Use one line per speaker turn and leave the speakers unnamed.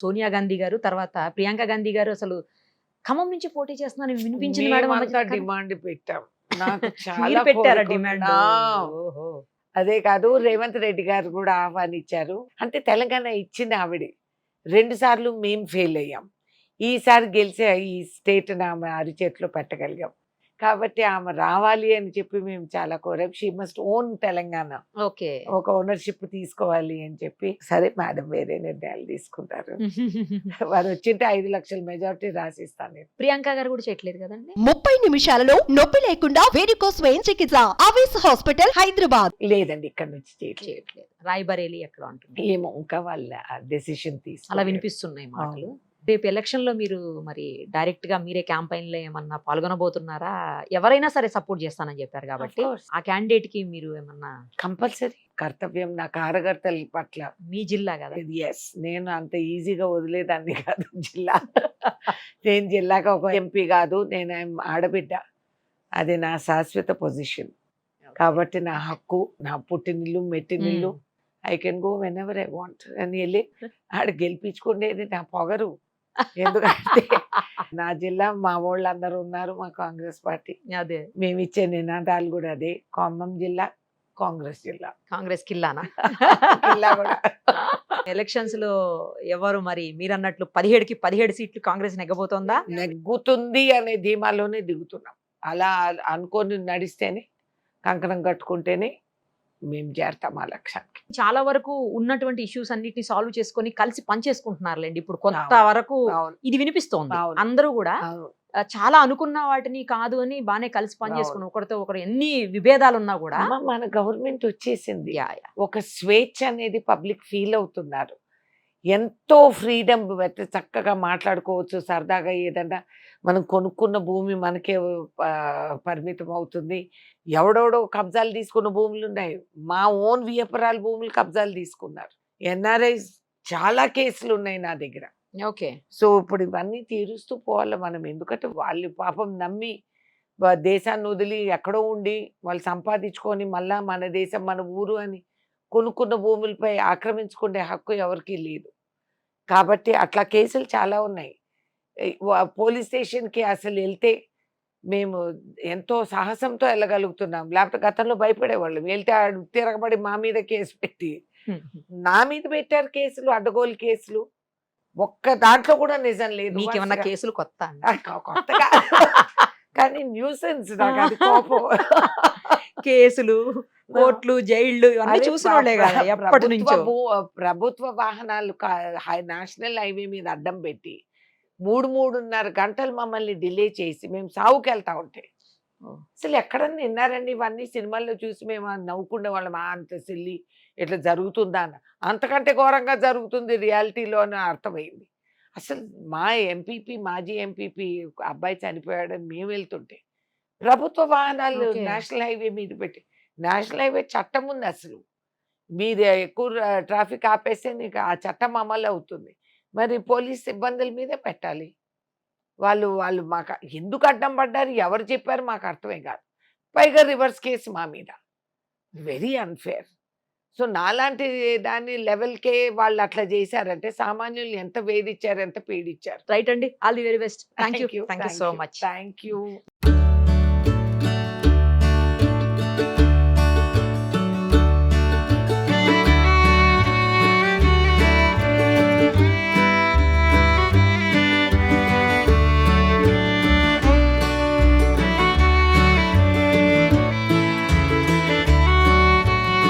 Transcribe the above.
సోనియా గాంధీ గారు, తర్వాత ప్రియాంక గాంధీ గారు అసలు ఖమ్మం నుంచి పోటీ చేస్తున్నారని వినిపించింది మేడం.
మేమంతా డిమాండ్ పెట్టాం. నాకు
మీరు
చాలా
పెట్టారా
కోరిక
డిమాండ్?
ఉంది.
ఓహో.
అదే కాదు, రేవంత్ రెడ్డి గారు కూడా ఆహ్వానించారు. అంటే తెలంగాణ ఇచ్చింది ఆవిడే. 2 సార్లు మేము ఫెయిల్ అయ్యాం. ఈసారి గెలిచే ఈ స్టేట్ ఆమె అరిచేతిలో పెట్టగలిగాం. కాబట్టి ఆమె రావాలి అని చెప్పి మేము చాలా కోరాం. She must own Telangana.
Okay.
ఒక ఓనర్షిప్ తీసుకోవాలి అని చెప్పి, సరే మేడం వేరే నిర్ణయాలు తీసుకుంటారు. వారు వచ్చింటే 5 లక్షల మెజారిటీ రాసిస్తాను నేను.
ప్రియాంక గారు కూడా చేయట్లేదు కదండి.
30 నిమిషాలలో నొప్పి లేకుండా వేడికోస్ స్వయం చికిత్స ఆవేశ హాస్పిటల్ హైదరాబాద్.
లేదండి, ఇక్కడ నుంచి చేయట్లేదు.
చేయట్లేదు. రాయ్బరేలీ ఎక్కడ అంటుంది.
ఏమో ఇంకా వాళ్ళ డెసిషన్
అలా
తీసుకోవాలి.
వినిపిస్తున్నాయి మాటలు. రేపు ఎలక్షన్ లో మీరు మరి డైరెక్ట్ గా మీరే క్యాంపెయిన్ లో ఏమన్నా పాల్గొనబోతున్నారా? ఎవరైనా సరే సపోర్ట్ చేస్తానని చెప్పారు కాబట్టి ఆ క్యాండిడేట్ కి మీరు ఏమన్నా
కంపల్సరీ కర్తవ్యం నా కార్యకర్తల పట్ల.
మీ జిల్లా కదా.
ఎస్, నేను అంత ఈజీగా వదిలేదాన్ని కాదు జిల్లా. నేను జిల్లాకు ఒక ఎంపీ కాదు, నేను ఆడబిడ్డ. అది నా శాశ్వత పొజిషన్. కాబట్టి నా హక్కు, నా పుట్టినిల్లు మెట్టినిల్లు. I can go whenever I want అని వెళ్ళి ఆడ గెలిపించుకునేది నా పొగరు. ఎందుకంటే నా జిల్లా, మా వాళ్ళు అందరూ ఉన్నారు, మా కాంగ్రెస్ పార్టీ.
అదే
మేము ఇచ్చే నినాదాలు కూడా అదే. ఖమ్మం జిల్లా కాంగ్రెస్ జిల్లా.
కాంగ్రెస్ కిల్లానా?
జిల్లా కూడా
ఎలక్షన్స్ లో ఎవరు మరి మీరు అన్నట్లు 17కి 17 సీట్లు కాంగ్రెస్ నెగ్గబోతోందా?
నెగ్గుతుంది అనే ధీమాలోనే దిగుతున్నాం. అలా అనుకొని నడిస్తేనే, కంకణం కట్టుకుంటేనే మేము చేరతాం ఆ లక్ష్యానికి.
చాలా వరకు ఉన్నటువంటి ఇష్యూస్ అన్నిటిని సాల్వ్ చేసుకొని కలిసి పనిచేసుకుంటున్నారులేండి. ఇప్పుడు కొంత వరకు
అవును.
ఇది వినిపిస్తోంది.
అవును.
అందరూ కూడా
అవును.
చాలా అనుకున్న వాటిని కాదు అని బానే కలిసి పనిచేసుకుని ఒకరితో ఒకరు ఎన్ని విభేదాలు ఉన్నా కూడా
అమ్మ, మన గవర్నమెంట్ వచ్చేసింది.
Yeah, yeah.
ఒక స్వేచ్ఛ అనేది పబ్లిక్ ఫీల్ అవుతున్నారు. ఎంతో ఫ్రీడమ్, చక్కగా మాట్లాడుకోవచ్చు సరదాగా. ఏదన్నా మనం కొనుక్కున్న భూమి మనకే పరిమితం అవుతుంది. ఎవడెవడో కబ్జాలు తీసుకున్న భూములు ఉన్నాయి. మా ఓన్ వియపరాల భూములు కబ్జాలు తీసుకున్నారు. ఎన్ఆర్ఐస్ చాలా కేసులు ఉన్నాయి నా దగ్గర.
ఓకే.
సో ఇప్పుడు ఇవన్నీ తీరుస్తూ పోవాలి మనం. ఎందుకంటే వాళ్ళు పాపం నమ్మి దేశాన్ని వదిలి ఎక్కడో ఉండి వాళ్ళు సంపాదించుకొని మళ్ళా మన దేశం మన ఊరు అని కొనుక్కున్న భూములపై ఆక్రమించుకునే హక్కు ఎవరికీ లేదు. కాబట్టి అట్లా కేసులు చాలా ఉన్నాయి. పోలీస్ స్టేషన్కి అసలు వెళ్తే మేము ఎంతో సాహసంతో వెళ్ళగలుగుతున్నాం. లేకపోతే గతంలో భయపడేవాళ్ళం. వెళ్తే తిరగబడి మా మీద కేసు పెట్టి, నా మీద పెట్టారు కేసులు, అడ్డగోలు కేసులు. ఒక్క దాంట్లో కూడా నిజం లేదు.
మీకేమన్నా కేసులు కొత్త?
కొత్తగా కానీ న్యూసెన్స్, నాకు అది కోపం.
కేసులు, కోర్టులు, జైళ్లు ఇవన్నీ చూసిన వాళ్ళే కదా ఎప్పటి నుంచో.
ప్రభుత్వ వాహనాలు నేషనల్ హైవే మీద అడ్డం పెట్టి 3-3.5 గంటలు మమ్మల్ని డిలే చేసి మేము సావుకి వెళ్తా ఉంటే అసలు ఎక్కడన్నా విన్నారండి ఇవన్నీ? సినిమాల్లో చూసి మేము నవ్వుకునే వాళ్ళం, అంత సిల్లి ఇట్లా జరుగుతుందా అని. అంతకంటే ఘోరంగా జరుగుతుంది రియాలిటీలో అని అర్థమైంది. అసలు మా ఎంపీపీ, మాజీ ఎంపీపీ అబ్బాయి చనిపోయాడని మేము వెళ్తుంటే ప్రభుత్వ వాహనాలు నేషనల్ హైవే మీద పెట్టి, నేషనల్ హైవే చట్టం ఉంది అసలు, మీరు ఎక్కువ ట్రాఫిక్ ఆపేస్తే నీకు ఆ చట్టం అమలు అవుతుంది. మరి పోలీస్ సిబ్బందుల మీదే పెట్టాలి. వాళ్ళు మాకు ఎందుకు అడ్డం పడ్డారు, ఎవరు చెప్పారు మాకు అర్థమే కాదు. పైగా రివర్స్ కేసు మా మీద. Very unfair. సో నాలాంటి దాని లెవెల్కే వాళ్ళు అట్లా చేశారంటే సామాన్యులు ఎంత వేధించారు, ఎంత పీడించారు.
రైట్ అండి. All the very best. Thank you so much.
Thank you.